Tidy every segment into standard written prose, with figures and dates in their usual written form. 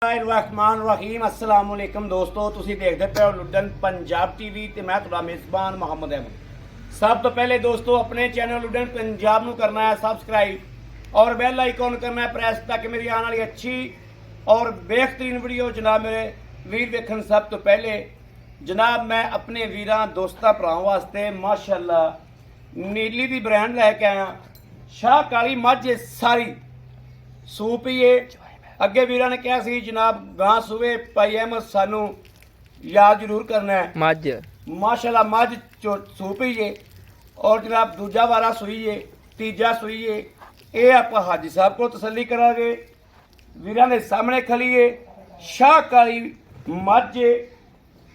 रहमान रहीम अस्सलाम वालेकुम दोस्तों, तुसीं देखदे पे हो लुडन पंजाब टीवी ते मैं तुहाडा मेज़बान मोहम्मद अहमद। सब तो पहले दोस्तों अपने चैनल लुडन पंजाब नूं करना है सबसक्राइब और बेल आइकॉन करना है प्रेस ताकि मेरी आने वाली अच्छी और बेहतरीन वीडियो जनाब मेरे वीर देखण। सब तो पहले जनाब मैं अपने वीरां दोस्तां भरावां वास्ते माशाअल्लाह नीली दी ब्रांड लैके आया। शाह काली मझ सारी सूप ही है। अगे वीर ने कहा सी जनाब गां सूवे भाई अहमद सानू याद जरूर करना है मझ माशाल्लाह मझ सूप ही है और जनाब दूजा वारा सूई है तीजा सूई है। ये आप हाजी साहब को तसली करांगे। वीर ने सामने खली है शाह काली मझ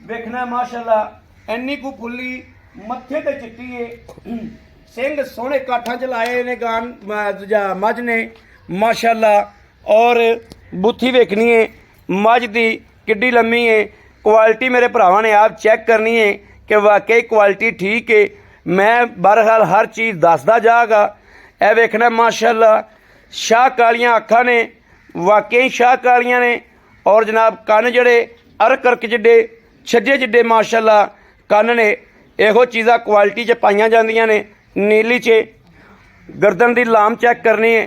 देखना माशाल्लाह इन्नी कु फुली मत्थे ते चिट्टी है सिंह सोहने काठा च लाए ने गान मझ ने माशाल्लाह। और बुत्थी वेखनी है मझ की किड्डी लम्मी है। क्वालिटी मेरे भरावां ने आप चैक करनी है कि वाकई क्वालिटी ठीक है। मैं बहरहाल हर चीज़ दसदा जागा। यह वेखना माशाल्लाह शाह कालियां अखां ने वाकई शाह कालियां ने और जनाब कन जड़े अरक अरक जिड्डे छज्जे जिड्डे माशाल्लाह कन ने। इहो चीज़ां क्वालिटी च पाईयां जांदियां ने। नीली च गर्दन की लाम चैक करनी है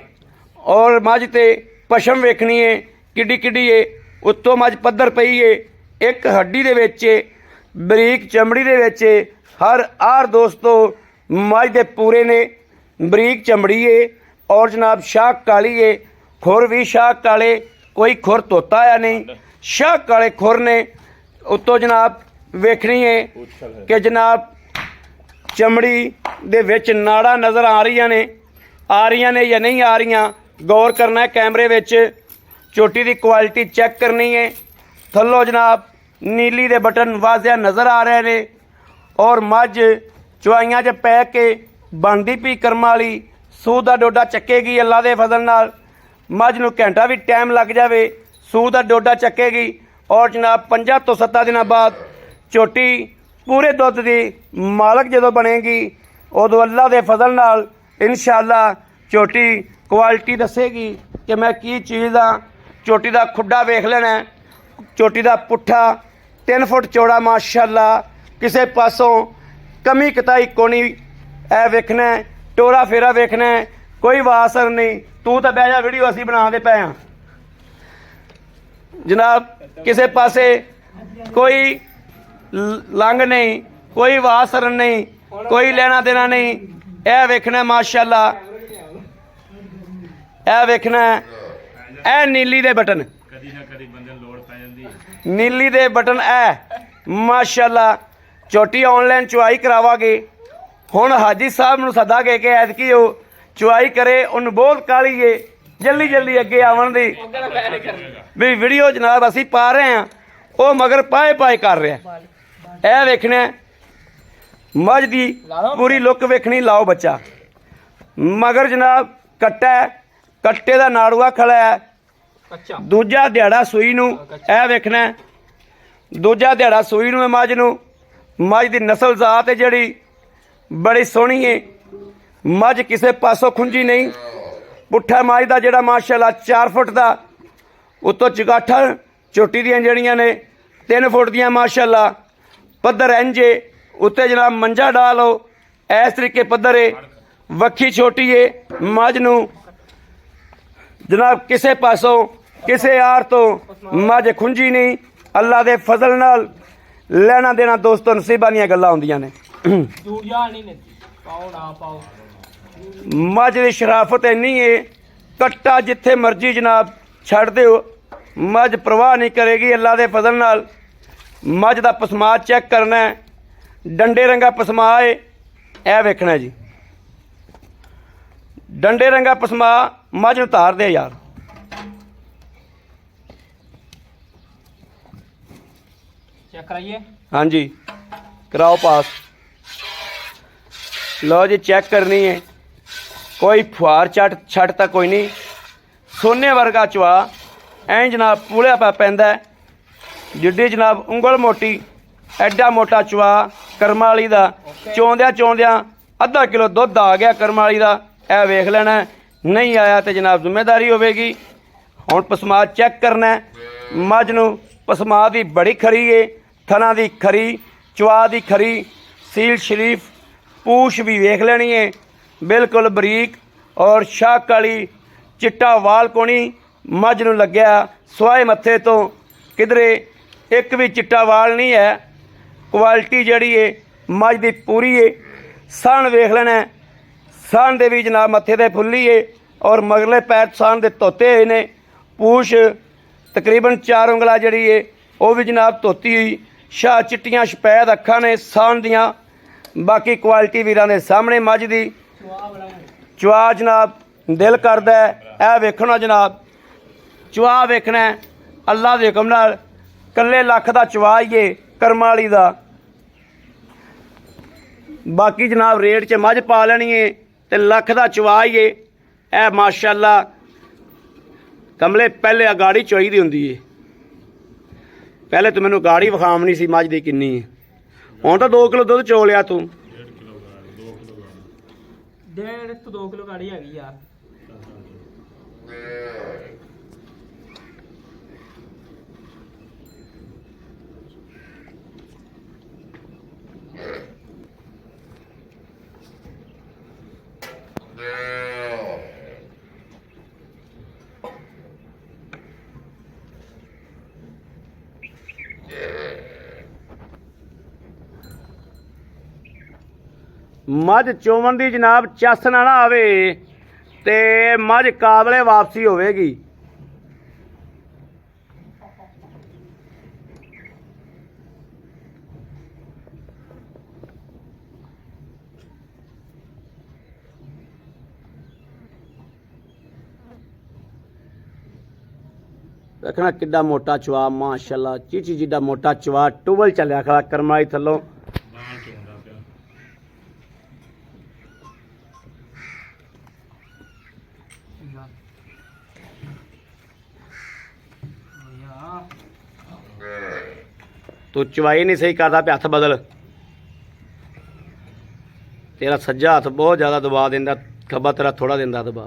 और मझ ते पशम वेखनी है किड्डी किड्डी है। उत्तों मझ पद्धर पई है एक हड्डी दे विच बरीक चमड़ी दे विच हर आर दोस्तों मझ दे पूरे ने बरीक चमड़ी है और जनाब शाह काली है। खुर भी शाह काले कोई खुर तोता आया नहीं शाह काले खुर ने। उत्तों जनाब वेखनी है कि जनाब चमड़ी दे विच नाड़ा नज़र आ रही ने या नहीं आ रही। गौर करना है कैमरे विच चोटी की क्वालिटी चैक करनी है। थल्लों जनाब नीली दे बटन वाजिया नज़र आ रहे ने और मझ चुआइयां च पै के बनदी पी कर्म वाली सूह दा डोडा चक्केगी अल्लाह दे फजल नाल। मझ नूं घंटा भी टाइम लग जाए सूह दा डोडा चक्केगी और जनाब 5 तो 7 दिनों बाद चोटी पूरे दुध की मालक जदों बनेगी उदों अल्लाह दे फजल नाल इंशाअल्लाह चोटी क्वालिटी दसेगी कि मैं की चीज़ हाँ। चोटी का खुड्डा वेख लेना चोटी का पुट्ठा 3 फुट चौड़ा माशाल्लाह किसी पासों कमी कताई कोनी। ऐ वेखना टोरा फेरा वेखना कोई वासर नहीं। तू तो बह जा वीडियो असी बना दे पे हाँ जनाब किसी पासे कोई लंघ नहीं कोई वासर नहीं कोई लेना देना नहीं। यह वेखना माशाल्लाह यह वेखना है नीली दे बटन नीली दे बटन माशाल्लाह। चोटी ऑनलाइन चुआई करावागे हुण हाजी साहब नूं सदा के ऐतकी वो चुआई करे उन बहुत काली है जल्दी जल्दी अगे आवन दी भी वीडियो जनाब असी पा रहे हैं वो मगर पाए पाए कर रहा है। यह वेखना मझ की पूरी लुक वेखनी। लाओ बच्चा मगर जनाब कट्टा कट्टे का नाड़ूआ खड़ा है दूजा दिहाड़ा सूई नूं। यह वेखना दूजा दिहाड़ा सूई नूं मझ नूं। मझ की नस्ल जात है जिहड़ी बड़ी सोहनी है। मझ किसी पासों खुंजी नहीं। पुट्ठा मझ का जिहड़ा माशाल्लाह 4 फुट का उत्तों चगाठा चोटी दियां जिहड़ियां ने 3 फुट दियां माशाल्लाह। पद्धर इंजे उत्ते जनाब मंजा डालो इस तरीके पद्धर है। वक्खी छोटी है मझ नूं जनाब किसी पासों किसी आर तो मझ खुंजी नहीं। अल्लाह दे फजल नाल लेना देना दोस्तों नसीबां दीयां गल्लां हुंदियां ने। मझ की शराफत इन्नी है कट्टा जिथे मर्जी जनाब छड़ दो मझ परवाह नहीं करेगी अल्लाह दे फजल नाल। मझ का पसमा चेक करना है डंडे रंगा पसमा है। यह वेखना जी डंडे रंगा पसमा मझ उतार दे यार। चेक कराइए हाँ जी कराओ पास। लो जी चेक करनी है कोई फुहार छट तक कोई नहीं। सोने वर्गा चुआ ऐ जनाब पूलिया पा पैंदा जिड्डी जनाब उंगल मोटी एडा मोटा चुआ कर्म वाली का चौंद्या चौंद्या अद्धा किलो दुध आ गया कर्म वाली का। यह वेख लेना नहीं आया तो जनाब जिम्मेदारी होगी। हुण पसमा चेक करना मझ नूं पसमा दी बड़ी खरी है, थना दी खरी, चवा दी खरी, सील शरीफ, पूछ भी वेख लेनी है बिल्कुल बरीक और शाक वाली, चिट्टा वाल कोनी मझ नूं लग्या, स्वाए मत्थे तो किधरे एक भी चिट्टा वाल नहीं है। क्वालिटी जड़ी है मझ दी पूरी है। सन वेख लेना, सन दे भी जनाब मत्थे ते फुल्ली है और मगरले पैर सन दे धोते हुए ने। पूछ तकरीबन 4 उंगला जड़ी है वह भी जनाब धोती हुई, शाह चिट्टियां शपैद अखां ने सन दियां। बाकी क्वालिटी वीरां दे सामने मझ दी चवा जनाब दिल करदा है ऐ वेखना जनाब, चवा वेखना अल्लाह दे हुकम नाल कल्ले लख दा चवा ही है करम वाली दा। बाकी जनाब रेट च मझ पा लेनी है ते लख दा चवा ही है। ऐ माशाअल्लाह कमले पहले गाड़ी चोई दी हुंदी है, पहले तो मैनू गाड़ी विखामनी सी मझ दी किन्नी है। हुण तां 2 किलो दुध चो लिया तू। 1.5 ਤੋਂ 2 ਕਿਲੋ ਗਾੜੀ ਹੈਗੀ ਯਾਰ। मझ चोवन की जनाब चस ना ना आवे ते मझ काबले वापसी होवेगी। देखना किड्डा मोटा चवा माशाअल्लाह, चीची जिड्डा मोटा चवा, टूबल चलिया खड़ा करमाई थल्लों। तू चवाई नहीं सही करता पे हथ बदल, तेरा सज्जा हथ बहुत ज़्यादा दबा देंदा, खब्बा तेरा थोड़ा देंदा दबा।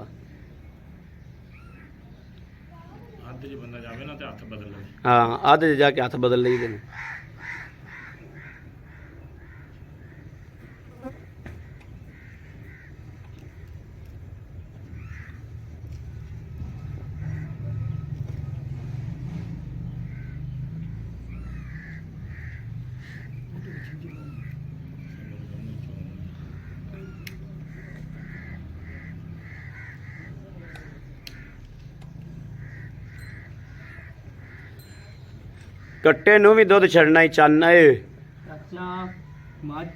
हाँ अध जाके हथ बदल ली देने। कट्टे नूं भी दुध छड़ना ही चाहना है। अच्छा मझ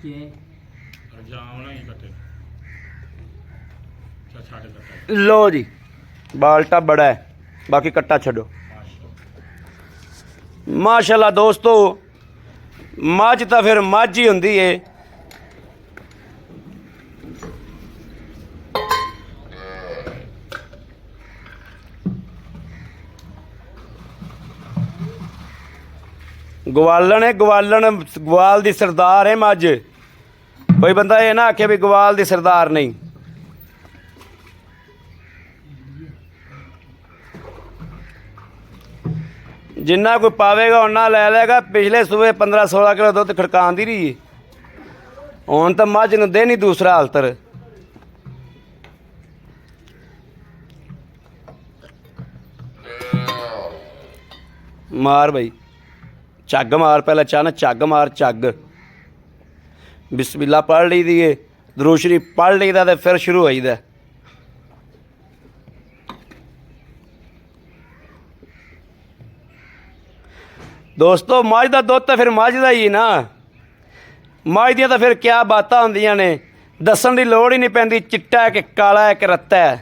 लो जी बाल्टा बड़ा है, बाकी कट्टा छड़ो। माशाल्लाह दोस्तों मझ तो फिर मझ ही हुंदी है। गवालन है, गवालन गवाल दी सरदार है मझ। कोई बंदा ये ना आखे भी गवाल दी सरदार नहीं। जिन्ना कोई पावेगा उन्ना लै लेगा। पिछले सूबे 15-16 किलो दुध खड़कांदी रही, हुण तो मझ नूं दे नहीं दूसरा हालतर। मार भाई झग मार, पहले चाहना झग मार, झग बिस्मिल्लाह पढ़ ली दी है, दरूद शरीफ पढ़ ली दा ते फिर शुरू हो जाइदा। दोस्तों मझ दा दुध तो फिर मझ दा ही ना, मझ दियां तो फिर क्या बातां होंदियां ने, दस्सण दी लोड़ ही नहीं पैंदी चिट्टा है कि काला है कि रत्ता है।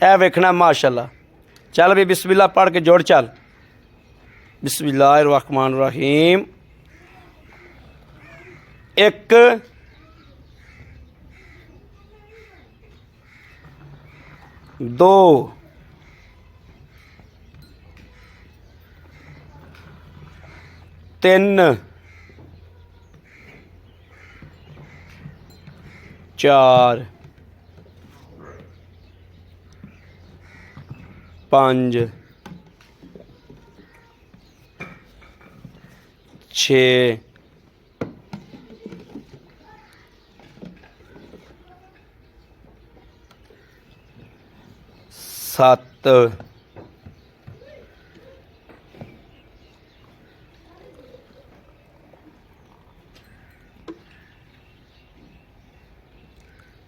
ऐ वेखना माशाअल्लाह। चल भी बिस्मिल्लाह पढ़ के जोड़ चल। बिस्मिल्लाहिर्रहमानिर्रहीम। 1 2 3 4 5 6 7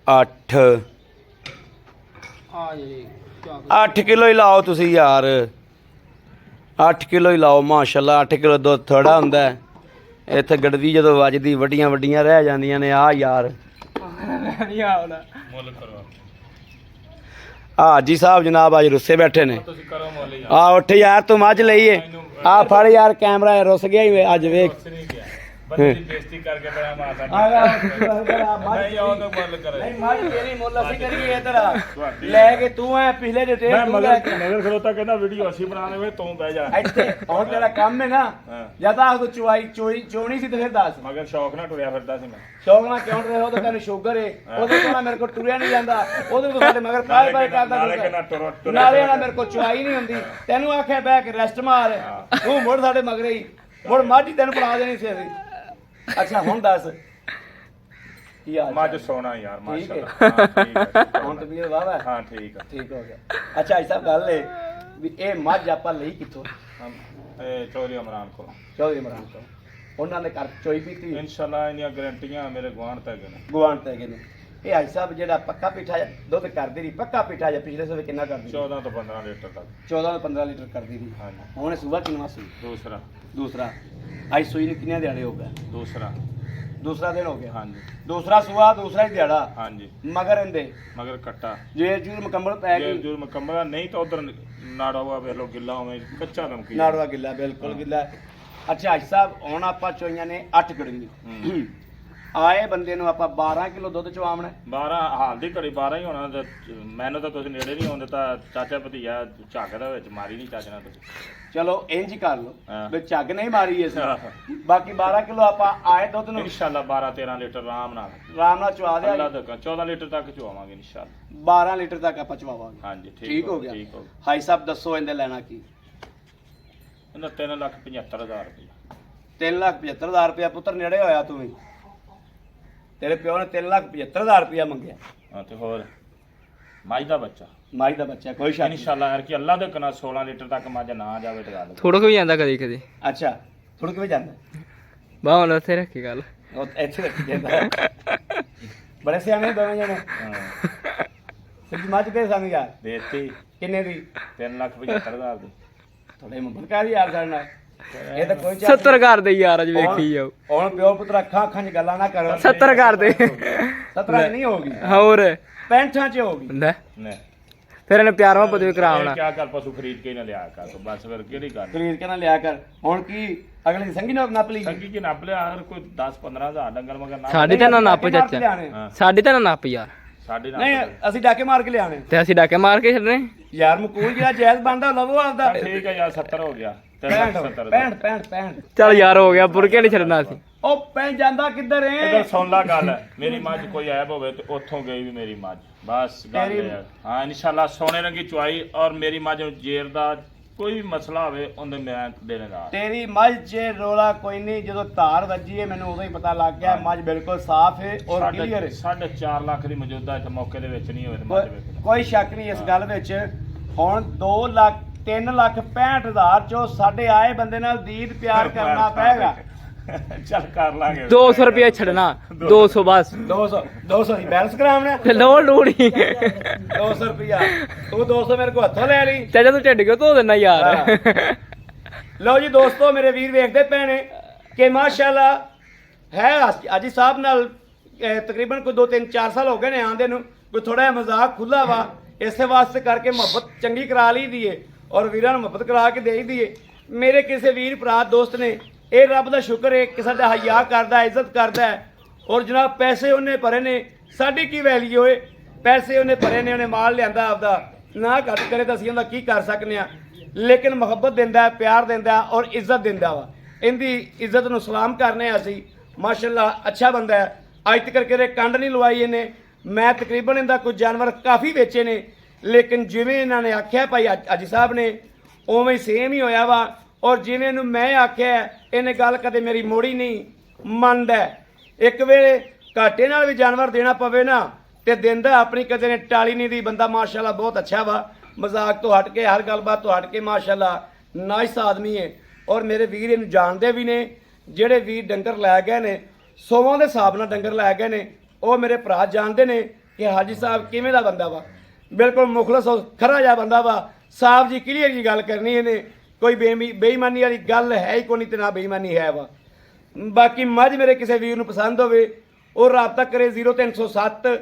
8 ਆ ਜੀ 8 ਕਿਲੋ ਹੀ ਲਾਓ ਤੁਸੀਂ ਯਾਰ 8 ਕਿਲੋ ਹੀ ਲਾਓ ਮਾਸ਼ਾਅੱਲਾ 8 ਕਿਲੋ ਦੁੱਧ ਥੋੜਾ ਹੁੰਦਾ ਹੈ। ਇੱਥੇ ਗੜਵੀ ਜਦੋਂ ਵੱਜਦੀ ਵੱਡੀਆਂ ਵੱਡੀਆਂ ਰਹਿ ਜਾਂਦੀਆਂ ਨੇ ਆ ਯਾਰ ਨਹੀਂ ਆਉਣਾ ਆ ਜੀ ਸਾਹਿਬ ਜਨਾਬ ਅੱਜ ਰੁੱਸੇ ਬੈਠੇ ਨੇ ਤੁਸੀਂ ਕਰੋ ਮੁੱਲ ਯਾਰ ਆ ਉੱਠ ਯਾਰ ਤੂੰ ਮੱਝ ਲਈਏ ਆ ਫੜ ਯਾਰ ਕੈਮਰਾ ਰੁੱਸ ਗਿਆ ਹੀ ਅੱਜ ਵੇਖ ਕੁਛ ਨਹੀਂ ਗਿਆ ਬੰਦੇ ਦੀ ਬੇਇੱਜ਼ਤੀ ਕਰਕੇ ਬੜਾ ਮਾਰਦਾ ਨਹੀਂ ਉਹ ਤਾਂ ਮੁੱਲ ਕਰੇ ਨਹੀਂ ਮੱਝ ਤੇਰੀ ਮੁੱਲ ਅਸੀਂ ਕਰੀਏ ਇਧਰ ਆ ਲੈ ਕੇ ਤੂੰ ਐ ਪਿਛਲੇ ਦਿੱਤੇ ਮੈਂ ਤੂੰ ਲੈ ਕੇ ਮਗਰ ਖਲੋਤਾ ਕਹਿੰਦਾ ਵੀਡੀਓ ਅਸੀਂ ਬਣਾ ਲਵੇ ਤੂੰ ਬਹਿ ਜਾ ਇੱਥੇ ਹੁਣ ਤੇਰਾ ਕੰਮ ਹੈ ਨਾ ਹਾਂ। ਜਾਂ ਤਾਂ ਤੂੰ ਚੋਣੀ ਸੀ ਤੇ ਫਿਰ ਦੱਸ ਮਗਰ ਸ਼ੌਕ ਨਾਲ ਟੁਰਿਆ ਫਿਰਦਾ ਸੀ ਮੈਂ ਸ਼ੌਕ ਨਾਲ ਕਿਉਂ ਰਹੇ ਹੋ ਤਾਂ ਤੈਨੂੰ ਸ਼ੂਗਰ ਏ ਉਹਦੇ ਕੋਲ ਮੇਰੇ ਕੋਲ ਟੁਰਿਆ ਨਹੀਂ ਜਾਂਦਾ ਉਹਦੇ ਕੋਲ ਸਾਡੇ ਮਗਰ ਕਾਲ ਬਾਈ ਕਰਦਾ ਨਾਲੇ ਕਿੰਨਾ ਤੁਰ ਨਾਲੇ ਨਾਲ ਮੇਰੇ ਕੋਲ ਚੁਆਈ ਨਹੀਂ ਹੁੰਦੀ ਤੈਨੂੰ ਆਖਿਆ ਬਹਿ ਕੇ ਰੈਸਟ ਮਾਰ ਤੂੰ ਮੁੜ ਸਾਡੇ ਮਗਰੇ ਹੀ ਮੁੜ ਮਾਝੀ ਤੈਨੂੰ ਪੜਾ ਦੇਣੀ ਸੀ ਅਸੀਂ ਅੱਛਾ ਹੁਣ ਦੱਸ ਕੀ ਹਾਲ ਮੱਝ ਸੋਨਾ ਯਾਰ ਠੀਕ ਹੈ। ਮਾਸ਼ਾਅੱਲਾ ਹਾਂ, ਠੀਕ ਹੈ ਹੁਣ ਤਬੀਅਤ ਵਾਵਾ ਹਾਂ ਠੀਕ ਆ ਠੀਕ ਹੋ ਗਿਆ ਅੱਛਾ ਇਸ ਗੱਲ ਏ ਵੀ ਇਹ ਮੱਝ ਆਪਾਂ ਲਈ ਕਿੱਥੋਂ ਇਹ ਚੌਧਰੀ ਇਮਰਾਨ ਕੋਲ ਚੌਧਰੀ ਇਮਰਾਨ ਤੋਂ ਉਹਨਾਂ ਨੇ ਕਰ ਚੋਈ ਪੀਤੀ ਇਨਸ਼ਾਅੱਲਾ ਇਹਦੀਆਂ ਗਾਰੰਟੀਆਂ ਮੇਰੇ ਗੁਆਂਢ ਤੇ ਗਏ ਨੇ ਗੁਆਂਢ ਤੇ ਗਏ ਨੇ ਇਹ ਹਾਈ ਸਾਹਿਬ ਜਿਹੜਾ ਪੱਕਾ ਪੀਠਾ ਦੁੱਧ ਕਰਦੀ ਰਹੀ ਪੱਕਾ ਪੀਠਾ ਜਾਂ ਪਿਛਲੇ ਸਵੇ ਕਿੰਨਾ ਕਰਦੀ 14 ਤੋਂ 15 ਲੀਟਰ ਤੱਕ 14 ਤੋਂ 15 ਲੀਟਰ ਕਰਦੀ ਰਹੀ ਹਾਂਜੀ ਹੁਣ ਇਹ ਸੂਬਾ ਕਿੰਨਾ ਸੂਈ ਦੂਸਰਾ ਦੂਸਰਾ ਆਈ ਸੂਈ ਨੂੰ ਕਿੰਨੇ ਦਿਹਾੜੇ ਹੋ ਗਿਆ ਦੂਸਰਾ ਦੂਸਰਾ ਦਿਨ ਹੋ ਗਿਆ ਹਾਂਜੀ ਦੂਸਰਾ ਸੂਆ ਦੂਸਰਾ ਹੀ ਦਿਹਾੜਾ ਹਾਂਜੀ ਮਗਰ ਇਹਦੇ ਮਗਰ ਕੱਟਾ ਜੇ ਜੂਰ ਮੁਕੰਮਲ ਪੈ ਜੇ ਗਈ ਜੁਰਮ ਮੁਕੰਮਲ ਨਹੀਂ ਤਾਂ ਉਧਰ ਨਾੜਵਾ ਵੇਖ ਲਓ ਗਿੱਲਾ ਹੋਵੇ ਕੱਚਾ ਨਮਕੀ ਨਾੜਵਾ ਗਿੱਲਾ ਬਿਲਕੁਲ ਗਿੱਲਾ ਅੱਛਾ ਹਾਈ ਸਾਹਿਬ ਹੁਣ ਆਪਾਂ ਚੋਈਆਂ ਨੇ 8 ਗੜਵੀ ਆਏ ਬੰਦੇ ਨੂੰ ਆਪਾਂ 12 ਕਿਲੋ ਦੁੱਧ ਚਵਾਉਣਾ 12 ਹਾਲ ਦੀ ਘੜੀ 12 ਹੀ ਹੋਣਾ ਤੇ ਮੈਨੂੰ ਤਾਂ ਤੁਸੀਂ ਨੇੜੇ ਨਹੀਂ ਆਉਂਦੇ ਤਾਂ ਚਾਚਾ ਭਤੀਆ ਝਾਕਦਾ ਵਿੱਚ ਮਾਰੀ ਨਹੀਂ ਚਾਚਣਾ ਤੁਸੀਂ ਚਲੋ ਇੰਜ ਹੀ ਕਰ ਲਓ ਹਾਂ। ਵੀ ਝੱਗ ਨਹੀਂ ਮਾਰੀ ਇਸ ਬਾਕੀ 12 ਕਿਲੋ ਆਪਾਂ ਆਏ ਦੁੱਧ ਨੂੰ ਇਨਸ਼ਾਅੱਲਾ 12 13 ਲੀਟਰ ਆਰਾਮ ਨਾਲ ਆਰਾਮ ਨਾਲ ਚਵਾ ਦਿਆ ਅੱਲਾ ਤੱਕ 14 ਲੀਟਰ ਤੱਕ ਚਵਾਵਾਂਗੇ ਇਨਸ਼ਾਅੱਲਾ 12 ਲੀਟਰ ਤੱਕ ਆਪਾਂ ਚਵਾਵਾਂਗੇ ਹਾਂਜੀ ਠੀਕ ਹੋ ਗਿਆ ਠੀਕ ਹੋ ਗਿਆ ਹਾਈ ਸਾਹਿਬ ਦੱਸੋ ਇਹਦੇ ਲੈਣਾ ਕੀ ਇਹਨਾਂ 3,75,000 ਰੁਪਏ 3,75,000 ਰੁਪਇਆ ਪੁੱਤਰ ਨੇੜੇ ਹੋਇਆ ਤੂੰ ਵੀ ਤੇਰੇ ਪਿਓ ਨੇ 3,75,000 ਰੁਪਇਆ ਮੰਗਿਆ ਹਾਂ ਤੇ ਹੋਰ ਮਾਈ ਦਾ ਬੱਚਾ ਮਾਈ ਦਾ ਬੱਚਾ ਕੋਈ ਸ਼ੱਕ ਨਹੀਂ ਇਨਸ਼ਾਅੱਲਾ ਯਾਰ ਕਿ ਅੱਲਾ ਦੇ ਕਨਾ 16 ਲੀਟਰ ਤੱਕ ਮੱਝ ਨਾ ਜਾਵੇ ਤੇ ਗੱਲ ਥੋੜਾ ਕੁ ਵੀ ਜਾਂਦਾ ਕਦੀ ਕਦੀ ਅੱਛਾ ਥੋੜਾ ਕਿਵੇਂ ਜਾਂਦਾ ਬਾਹ ਹੁਣ ਉੱਥੇ ਰੱਖੀ ਗੱਲ ਉਹ ਇੱਥੇ ਰੱਖੀ ਜਾਂਦਾ ਬੜੇ ਸਿਆਣੇ ਦੋਵੇਂ ਜਣੇ ਹਾਂ ਸਿੱਧੀ ਮੱਝ ਦੇ ਸਾਨੂੰ ਯਾਰ ਦੇਤੀ ਕਿੰਨੇ ਦੀ 3,75,000 ਦੀ ਥੋੜੇ ਮੁੰਬਰ ਕਾ ਯਾਰ ਸਾਡੇ ਨਾਲ ਇਹ ਤਾਂ ਕੋਈ ਚੱਕਰ 70 ਕਰ ਦੇ ਯਾਰ ਅੱਜ ਵੇਖੀ ਜਾਓ ਹੁਣ ਪਿਓ ਪੁੱਤਰ ਅੱਖਾਂ ਅੱਖਾਂ 'ਚ ਗੱਲਾਂ ਨਾ ਕਰੋ 70 ਕਰ ਦੇ 17 ਨਹੀਂ ਹੋਗੀ ਹੋਰ 65 'ਚ ਹੋਗੀ ਲੈ ਨੇ ਫਿਰ ਇਹਨੇ ਪਿਆਰ ਮੁਹੱਬਤ ਵੀ ਕਰਾਉਣਾ ਕੀ ਕਰ ਪਸ਼ੂ ਖਰੀਦ ਕੇ ਹੀ ਨਾ ਲਿਆ ਕਰ ਤੂੰ ਬਸ ਫਿਰ ਕਿਹੜੀ ਗੱਲ ਖਰੀਦ ਕੇ ਨਾ ਲਿਆ ਕਰ ਹੁਣ ਕੀ ਅਗਲੇ ਦੀ ਸੰਗੀ ਨਾ ਨੱਪ ਲਈ ਸੰਗੀ ਕੀ ਨੱਪ ਲਿਆ ਅਗਰ ਕੋਈ 10-15,000 ਡੰਗਰ ਮਗਰ ਨਾ ਸਾਡੀ ਤਾਂ ਨਾ ਨੱਪ ਚਾਚਾ ਹਾਂ ਸਾਡੀ ਤਾਂ ਨਾ ਨੱਪ ਯਾਰ ਸਾਡੀ ਨਾ ਨਹੀਂ ਅਸੀਂ ਡਾਕੇ ਮਾਰ ਕੇ ਲਿਆਣੇ ਤੇ ਅਸੀਂ ਡਾਕੇ ਮਾਰ ਕੇ ਛੱਡਨੇ ਯਾਰ ਮਕੂਲ ਜਿਹੜਾ ਜਾਇਜ਼ ਬਣਦਾ ਲਵੋ ਆਪਦਾ ਠੀਕ ਹੈ ਯਾਰ 70 ਹੋ ਗਿਆ 65 65 65 ਚੱਲ ਯਾਰ ਹੋ ਗਿਆ ਬੁਰਕੇ ਨਹੀਂ ਛੱਡਣਾ ਅਸੀਂ ਉਹ ਪੈ ਜਾਂਦਾ ਕਿੱਧਰ ਏ ਇਧਰ ਸੁਣ ਲਾ ਗੱਲ ਮੇਰੀ ਮੱਝ ਕੋਈ ਐਬ ਹੋਵੇ ਤੇ ਉੱਥੋਂ ਗਈ ਵੀ ਮੇਰੀ ਮੱਝ ਬਸ ਗੱਲ ਤੇਰੀ- ਇਹ ਹੈ ਹਾਂ ਇਨਸ਼ਾਅੱਲਾ ਸੋਨੇ ਰੰਗੀ ਚੁਆਈ ਔਰ ਮੇਰੀ ਮੱਝ ਨੂੰ ਜੇਰ ਦਾ ਕੋਈ ਵੀ ਮਸਲਾ ਹੋਵੇ ਉਹਦੇ ਮੈਂ ਦੇਣੇਦਾਰ ਤੇਰੀ ਮੱਝ 'ਚ ਰੋਲਾ ਕੋਈ ਨਹੀਂ ਜਦੋਂ ਧਾਰ ਵੱਜੀ ਏ ਮੈਨੂੰ ਉਦੋਂ ਹੀ ਪਤਾ ਲੱਗ ਗਿਆ ਮੱਝ ਬਿਲਕੁਲ ਸਾਫ਼ ਹੈ ਔਰ ਕਲੀਅਰ ਹੈ 4.5 ਲੱਖ ਦੀ ਮੌਜੂਦਾ ਇੱਥੇ ਮੌਕੇ ਦੇ ਵਿੱਚ ਨਹੀਂ ਹੋਵੇ ਤੇ ਮੱਝ ਵੇਖ ਕੋਈ ਸ਼ੱਕ ਨਹੀਂ ਇਸ ਗੱਲ ਵਿੱਚ ਹੁਣ 2 ਲੱਖ 3,65,000 ਚੋਂ ਸਾਡੇ ਆਏ ਬੰਦੇ ਨਾਲ ਦੀਦ ਪਿਆਰ ਕਰਨਾ ਪਏਗਾ ਚੱਲ ਕਰ ਲਾਂਗੇ 200 ਰੁਪਏ ਛੱਡਣਾ 200 ਬਸ 200 ਹੀ ਬੈਲੈਂਸ ਕਰਾਉਣਾ ਤੇ ਲੋੜ ਲੋੜੀ 200 ਰੁਪਿਆ ਤੂੰ 200 ਮੇਰੇ ਕੋਲ ਹੱਥੋਂ ਲੈ ਲਈ ਚਾਚਾ ਤੂੰ ਢਿੱਡ ਕਿਉਂ ਧੋ ਦੇਣਾ ਯਾਰ ਲਓ ਜੀ ਦੋਸਤੋ ਮੇਰੇ ਵੀਰ ਵੇਖਦੇ ਪਏ ਨੇ ਕਿ ਮਾਸ਼ਾਅੱਲਾ ਹੈ ਅਜੀ ਸਾਹਿਬ ਨਾਲ ਤਕਰੀਬਨ ਕੋਈ 2-3-4 ਸਾਲ ਹੋ ਗਏ ਨੇ ਆਂਦੇ ਨੂੰ ਕੋਈ ਥੋੜਾ ਜਿਹਾ ਮਜ਼ਾਕ ਖੁੱਲਾ ਵਾ ਇਸੇ ਵਾਸਤੇ ਕਰਕੇ ਮੁਹੱਬਤ ਚੰਗੀ ਕਰਾ ਲਈ ਦੀ ਏ ਔਰ ਵੀਰਾਂ ਨੂੰ ਮੁਹੱਬਤ ਕਰਾ ਕੇ ਦੇਈ ਦੀ ਏ ਮੇਰੇ ਕਿਸੇ ਵੀਰ ਭਰਾ ਦੋਸਤ ਨੇ ਇਹ ਰੱਬ ਦਾ ਸ਼ੁਕਰ ਹੈ ਕਿ ਸਾਡਾ ਹਯਾ ਕਰਦਾ ਇੱਜ਼ਤ ਕਰਦਾ ਹੈ ਔਰ ਜਨਾਬ ਪੈਸੇ ਉਹਨੇ ਭਰੇ ਨੇ ਸਾਡੀ ਕੀ ਵੈਲਿਊ ਏ ਪੈਸੇ ਉਹਨੇ ਭਰੇ ਨੇ ਉਹਨੇ ਮਾਲ ਲਿਆਂਦਾ ਆਪਦਾ ਨਾ ਘੱਟ ਕਰੇ ਤਾਂ ਅਸੀਂ ਉਹਦਾ ਕੀ ਕਰ ਸਕਨੇ ਆ ਲੇਕਿਨ ਮੁਹੱਬਤ ਦਿੰਦਾ ਹੈ ਪਿਆਰ ਦਿੰਦਾ ਹੈ ਔਰ ਇੱਜ਼ਤ ਦਿੰਦਾ ਵਾ ਇਹਦੀ ਇੱਜ਼ਤ ਨੂੰ ਸਲਾਮ ਕਰਨੇ ਆ ਅਸੀਂ ਮਾਸ਼ਾਅੱਲਾ ਅੱਛਾ ਬੰਦਾ ਹੈ ਅੱਜ ਤੱਕ ਕਦੇ ਕੰਡ ਨਹੀਂ ਲਵਾਈ ਇਹਨੇ ਮੈਂ ਤਕਰੀਬਨ ਇਹਦਾ ਕੋਈ ਜਾਨਵਰ ਕਾਫੀ ਵੇਚੇ ਨੇ ਲੇਕਿਨ ਜਿਵੇਂ ਇਹਨਾਂ ਨੇ ਆਖਿਆ ਭਾਈ ਅਜੀ ਸਾਹਿਬ ਨੇ ਉਵੇਂ ਸੇਮ ਹੀ ਹੋਇਆ ਵਾ ਔਰ ਜਿਵੇਂ ਨੂੰ ਮੈਂ ਆਖਿਆ ਇਹਨੇ ਗੱਲ ਕਦੇ ਮੇਰੀ ਮੋੜੀ ਨਹੀਂ ਮੰਨਦਾ। ਇੱਕ ਵੇਲੇ ਘਾਟੇ ਨਾਲ ਵੀ ਜਾਨਵਰ ਦੇਣਾ ਪਵੇ ਨਾ ਤੇ ਦਿੰਦਾ, ਆਪਣੀ ਕਦੇ ਨੇ ਟਾਲੀ ਨਹੀਂ ਦੀ। ਬੰਦਾ ਮਾਸ਼ਾਅੱਲਾ ਬਹੁਤ ਅੱਛਾ ਵਾ, ਮਜ਼ਾਕ ਤੋਂ ਹਟ ਕੇ ਹਰ ਗੱਲਬਾਤ ਤੋਂ ਹਟ ਕੇ ਮਾਸ਼ਾਅੱਲਾ ਨਾਈਸ ਆਦਮੀ ਹੈ। ਔਰ ਮੇਰੇ ਵੀਰ ਇਹਨੂੰ ਜਾਣਦੇ ਵੀ ਨੇ। ਜਿਹੜੇ ਵੀਰ ਡੰਗਰ ਲੈ ਗਏ ਨੇ 100 ਦੇ ਹਿਸਾਬ ਨਾਲ ਡੰਗਰ ਲੈ ਗਏ ਨੇ, ਉਹ ਮੇਰੇ ਭਰਾ ਜਾਣਦੇ ਨੇ ਕਿ ਹਾਜੀ ਸਾਹਿਬ ਕਿਵੇਂ ਦਾ ਬੰਦਾ ਵਾ। ਬਿਲਕੁਲ ਮੁਖਲਸ ਖਰਾ ਜਿਹਾ ਬੰਦਾ ਵਾ। ਸਾਫ ਜੀ ਕਲੀਅਰ ਜੀ ਗੱਲ ਕਰਨੀ ਇਹਨੇ, ਕੋਈ ਬੇਈਮਾਨੀ ਵਾਲੀ ਗੱਲ ਹੈ ਹੀ ਕੋਈ ਨਹੀਂ ਤੇ ਨਾ ਬੇਈਮਾਨੀ ਹੈ ਵਾ। ਬਾਕੀ ਮੱਝ ਮੇਰੇ ਕਿਸੇ ਵੀਰ ਨੂੰ ਪਸੰਦ ਹੋਵੇ ਉਹ ਰਾਬਤਾ ਕਰੇ 0307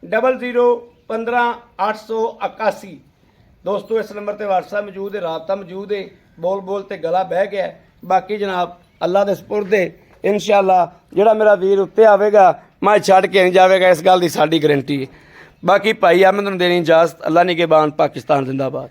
00 15 881। ਦੋਸਤੋ ਇਸ ਨੰਬਰ ਤੇ WhatsApp ਮੌਜੂਦ ਹੈ, ਰਾਬਤਾ ਮੌਜੂਦ ਹੈ। ਬੋਲ ਬੋਲ ਤੇ ਗਲਾ ਬਹਿ ਗਿਆ। ਬਾਕੀ ਜਨਾਬ ਅੱਲਾ ਦੇ ਸਪੁਰਦ ਹੈ। ਇਨਸ਼ਾਅੱਲਾ ਜਿਹੜਾ ਮੇਰਾ ਵੀਰ ਉੱਤੇ ਆਵੇਗਾ ਮੈਂ ਛੱਡ ਕੇ ਨਹੀਂ ਜਾਵੇਗਾ, ਇਸ ਗੱਲ ਦੀ ਸਾਡੀ ਗਰੰਟੀ ਹੈ। ਬਾਕੀ ਭਾਈ ਅਹਿਮਦ ਨੂੰ ਦੇਣੀ ਇਜਾਜ਼ਤ। ਅੱਲਾ ਨਿਗਹਿਬਾਨ, ਪਾਕਿਸਤਾਨ ਜ਼ਿੰਦਾਬਾਦ।